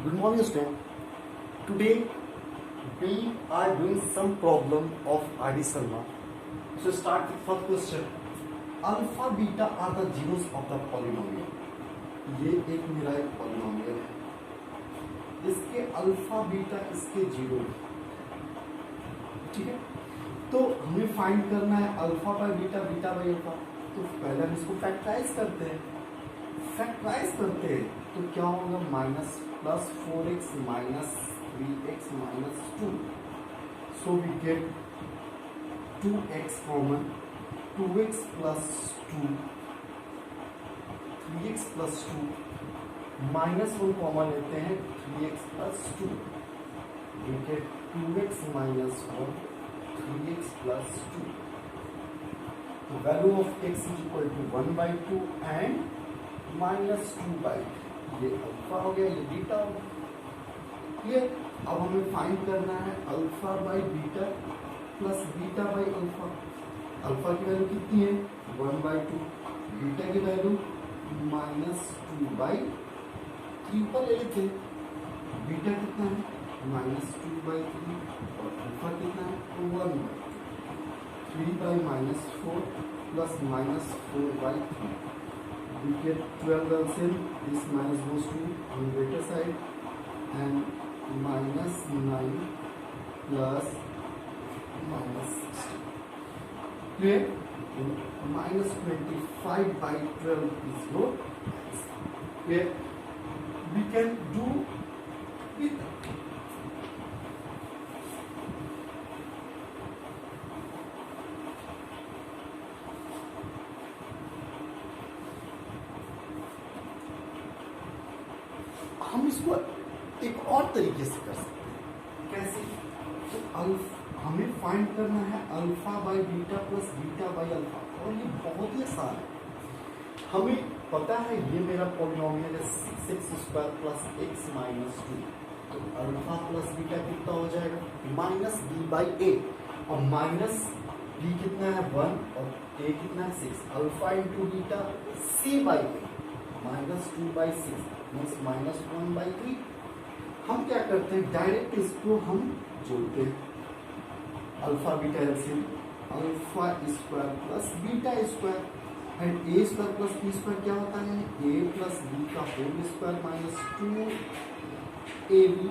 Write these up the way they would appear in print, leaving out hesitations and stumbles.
Good morning, student. Today we are doing some problem of R.D. Sharma. So start with first question. Alpha, beta are the zeros of the polynomial. ये एक मेरा एक polynomial है. इसके alpha beta इसके zero. ठीक है. तो हमें फाइंड करना है alpha by beta, beta by alpha. तो पहले हम इसको फैक्टराइज करते हैं. तो क्या होगा? Minus plus 4x minus 3x minus 2. So we get 2x common, 2x plus 2, 3x plus 2, minus 1 common लेते हैं, 3x plus 2. We get 2x minus 1, 3x plus 2. The value of x is equal to 1/2 and minus 2/2. ये alpha हो गया, ये beta हो गया. ये अब हमें फाइंड करना है alpha by beta plus beta by alpha. Alpha की वैल्यू कितनी है? 1/2. बीटा की वैल्यू माइनस 2/3 पर ले लेते हैं. बीटा कितना है? माइनस 2/3 और अल्फा कितना है? 1/2. 3/-4 plus -4/3. We get 12 LCM. This minus goes to on the greater side, and -9 plus -16. Clear? -25/12 is your answer. Clear? We can do with हम इसको एक और तरीके से कर सकते हैं. कैसे? तो हमें फाइंड करना है alpha by beta plus beta by alpha, और ये बहुत ही आसान है. हमें पता है ये मेरा पॉलिनोमियल है 6x² प्लस x माइनस 2. तो अल्फा प्लस बीटा कितना हो जाएगा? माइनस b/a, और माइनस b कितना है? 1, और a कितना है? 6. Alpha into beta c/a minus 2/6 minus 1/3. हम क्या करते हैं? डायरेक्ट इसको हम जोड़ते हैं. Alpha beta LCM alpha square plus beta square, and A square plus B square क्या होता है? ए प्लस बी का whole square minus 2ab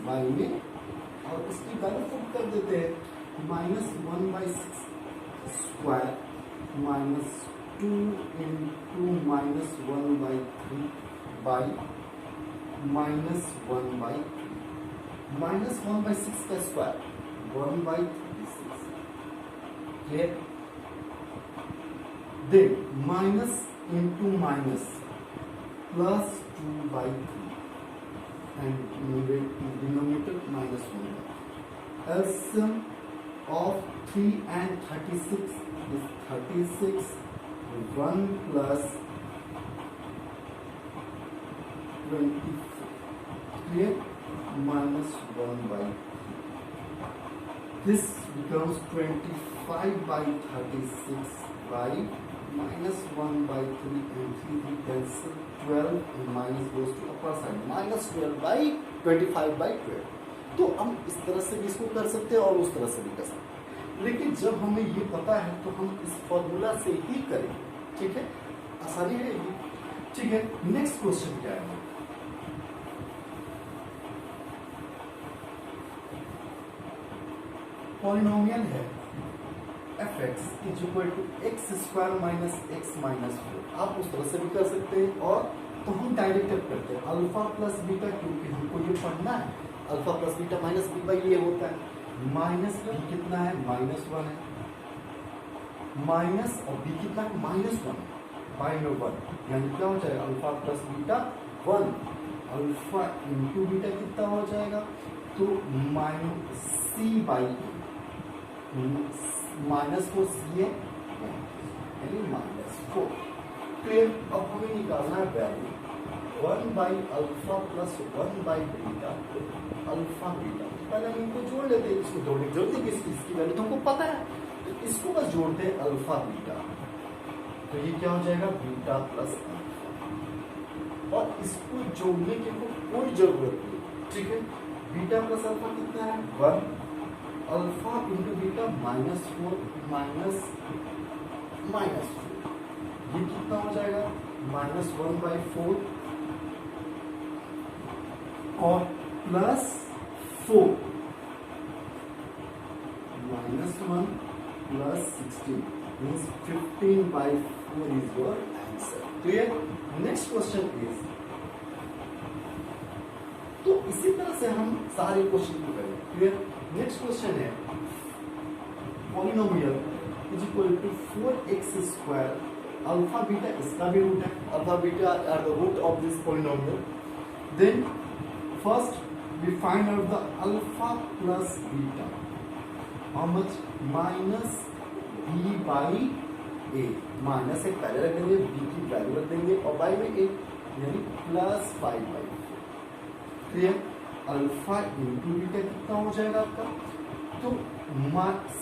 by में, और इसकी वैल्यू पुट कर देते हैं. Minus 1/6 square minus 2 into minus 1/3 by minus 1/3. Minus 1/6 का square 1/36. Clear? Then minus into minus plus 2/3 and denominator minus 1. LCM of 3 and 36 is 36. 1 plus 24. Clear? Minus 1/3. This becomes 25/36 by minus 1/3 and 3 cancel. 12 and minus goes to upper side. Minus 12/25/12. तो हम इस तरह से भी इसको कर सकते हैं और उस तरह से भी कर सकते हैं, लेकिन जब हमें ये पता है तो हम इस फॉर्मूला से ही करेंगे. ठीक है? आसानी रहेगी. ठीक है. नेक्स्ट क्वेश्चन क्या है? पॉलिनोमियल है fx is equal to x² minus x minus 4. आप उस तरह से भी कर सकते हैं, और तो हम डायरेक्ट करते हैं अल्फा प्लस बीटा, क्योंकि हमको ये पढ़ना है. Alpha plus beta minus B by ये होता है. माइनस बी कितना है? -1 है. माइनस और बी कितना है? -1 बाई में 1, यानी क्या हो जाएगा? Alpha plus beta 1. Alpha into beta कितना हो जाएगा? तो माइनस c/a माइनस 4 c है, यानी -4. क्लियर? अब हमें निकालना है वैल्यू 1/अल्फा प्लस 1/बीटा अल्फा बीटा. पहले हम इनको जोड़ लेते हैं. इसको जोड़ने की जरूरत है, इसकी वैल्यू तो हमको पता है. तो इसको बस जोड़ते हैं अल्फा बीटा. तो ये क्या हो जाएगा? Beta plus alpha. और इसको जोड़ने की कोई जरूरत नहीं. ठीक है, बीटा प्लस अल्फा कितना है 1, अल्फा इंटू बीटा -4 माइनस -4, ये कितना हो जाएगा -1/4 और +4 -1 + 16 means 15/4 is your answer. Clear? Next question is, तो इसी तरह से हम सारे क्वेश्चन को करें. क्लियर? नेक्स्ट क्वेश्चन है polynomial is equal to 4x² alpha beta, इसका भी रूट है, alpha beta are the root of this polynomial. Then first we find out the alpha plus beta, how much -b/a, minus एक पहले रख देंगे, b की value रख देंगे और बाई में एक यानी +5/4. क्लियर? अल्फा इंटू बीटा कितना हो जाएगा आपका, तो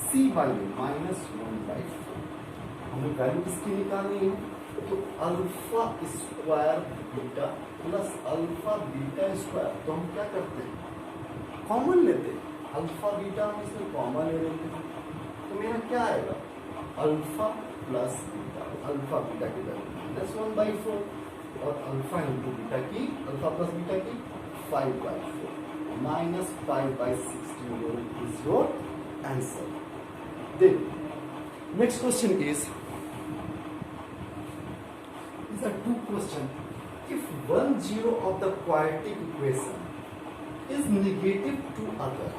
c/a -1/4. हमें वैल्यू किसकी निकालनी है, तो alpha square beta plus alpha beta square. तो हम क्या करते हैं, कॉमन लेते हैं, अल्फा बीटा हम इसमें कॉमन ले लेते हैं, तो मेरा क्या आएगा alpha plus beta, alpha beta की वैल्यू -1/4 और अल्फा इंटू बीटा की, अल्फा प्लस बीटा की 5/4 -5/16 is your answer. Then next question is these are two questions. If one zero of the quadratic equation is negative to other,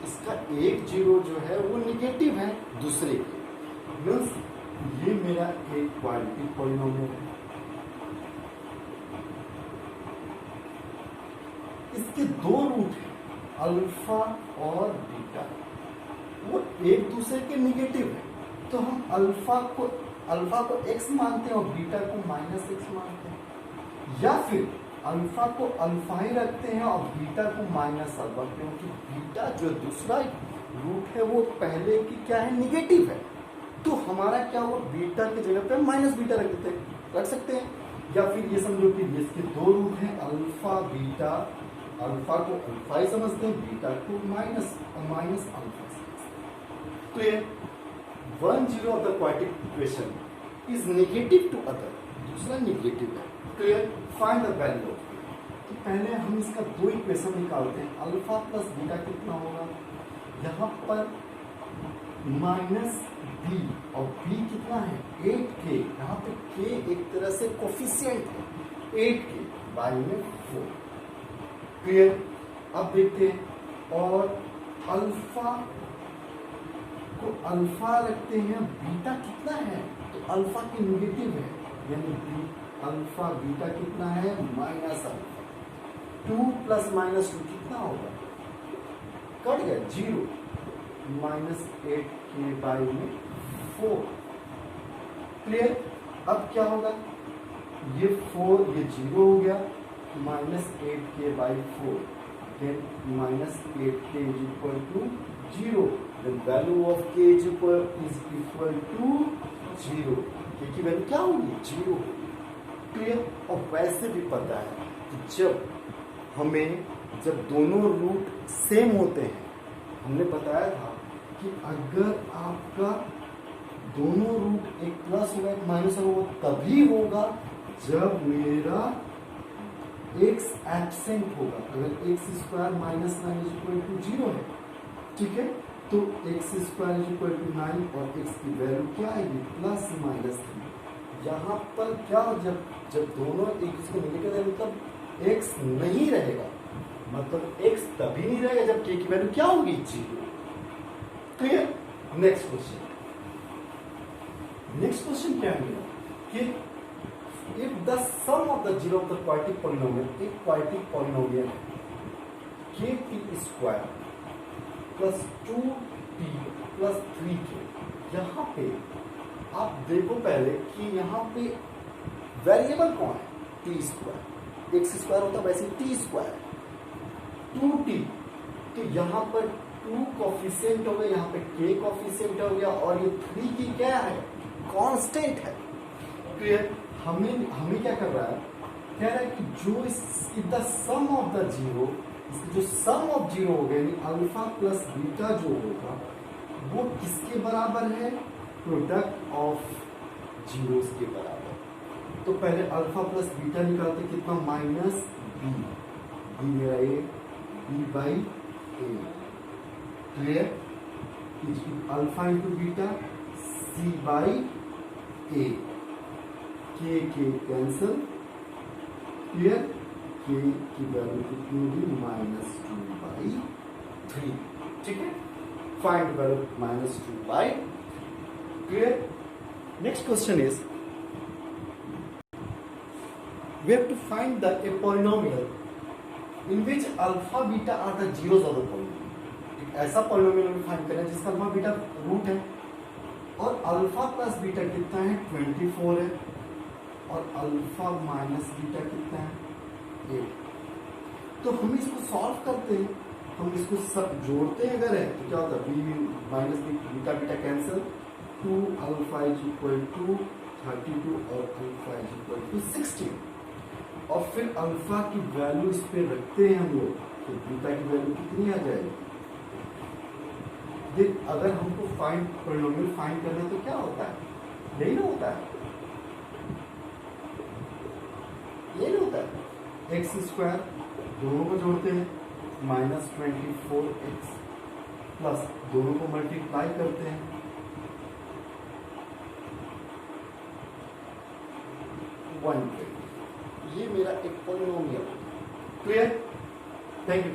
इसका एक zero जो है वो negative है दूसरे के, मीन्स ये मेरा एक क्वाड्रेटिक पॉलिनोमियल है, इसके दो रूट हैं अल्फा और बीटा, वो एक दूसरे के निगेटिव है, तो हम अल्फा को x मानते हैं और बीटा को -x मानते हैं, या फिर अल्फा को अल्फा ही रखते हैं और बीटा को -अल्फा, क्योंकि बीटा जो दूसरा रूट है वो पहले की क्या है निगेटिव है, तो हमारा क्या हुआ बीटा की जगह पे -बीटा रख सकते हैं, या फिर ये समझो कि इसके दो रूट हैं अल्फा बीटा, अल्फा को अल्फा ही समझते हैं, बीटा को माइनस अल्फा समझते हैं. तो ये 1 0 of the quadratic equation is negative to other, दूसरा नेगेटिव है. क्लियर? Find the value. तो पहले हम इसका दो इक्वेशन निकालते हैं, अल्फा प्लस बीटा कितना होगा, यहाँ पर -b और b कितना है 8k, यहाँ पे k एक तरह से कोफिशिएंट है 8k बाई में 4. क्लियर? अब देखते हैं, और अल्फा को अल्फा रखते हैं, बीटा कितना है, तो अल्फा की नेगेटिव है, यानी अल्फा बीटा कितना है -अल्फा. 2 + -2 कितना होगा, कट गया 0, -8k बाई में 4. क्लियर? अब क्या होगा, ये 4 ये 0 हो गया, -8k by 4, then -8k is equal to 0. The value of k is equal to 0. k की वैल्यू क्या होगी 0. क्लियर? और वैसे भी पता है कि जब दोनों रूट सेम होते हैं, हमने बताया था कि अगर आपका दोनों रूट एक प्लस होगा एक माइनस होगा, वो तभी होगा जब मेरा x एब्सेंट होगा. अगर x² - 9 = 0 है, ठीक है, तो x² = 9 और x की वैल्यू क्या आएगी +-3. यहाँ पर क्या जब दोनों एक दूसरे को निगेटिव रहेंगे तब x नहीं रहेगा, मतलब x तभी नहीं रहेगा जब k की वैल्यू क्या होगी 0. क्लियर? नेक्स्ट क्वेश्चन क्या है कि if the sum of the zero of the quadratic polynomial, एक quadratic polynomial है kt² plus 2t plus 3k, यहाँ पे आप देखो पहले कि यहाँ पे वेरिएबल कौन है t², x² होता वैसे t², 2t, तो यहाँ पर 2 कोफिशिएंट हो गया, यहाँ पे k कोफिशिएंट हो गया, और ये 3 की क्या है कांस्टेंट है. क्लियर? हमें क्या कर रहा है, कह रहा है कि जो the sum of the zero इसका जो सम ऑफ जीरो होगा यानी अल्फा प्लस बीटा जो होगा वो किसके बराबर है, प्रोडक्ट ऑफ जीरोस के बराबर। तो पहले अल्फा प्लस बीटा निकालते, कितना, माइनस बी, बी मेरा A, B by A, clear, alpha into beta, C by A, K cancel, clear, के की वैल्यू कितनी होगी, -2/3, ठीक है, find value -2/, clear. Next question is we have to find the a polynomial in which alpha beta are the zeros of the polynomial। एक ऐसा polynomial हमें find करना है जिसका अल्फा बीटा रूट है और अल्फा प्लस बीटा कितना है, 24 है, और अल्फा माइनस बीटा कितना है, 8। तो हम इसको सॉल्व करते हैं, हम इसको सब जोड़ते हैं अगर है तो क्या होता है, b minus beta beta cancel, 2 alpha is equal to 32 और अल्फा इज इक्वल टू 16, और फिर अल्फा की वैल्यू इस पे रखते हैं हम लोग, तो बीटा की वैल्यू कितनी आ जाएगी। देख अगर हमको पॉलिनोमियल फाइंड करना है तो क्या होता है, यही ना होता है, यही ना होता है, एक्स स्क्वायर दोनों को जोड़ते हैं -24x प्लस दोनों को मल्टीप्लाई करते हैं 120। ये मेरा एक पॉलिनोमियल, क्लियर, थैंक यू।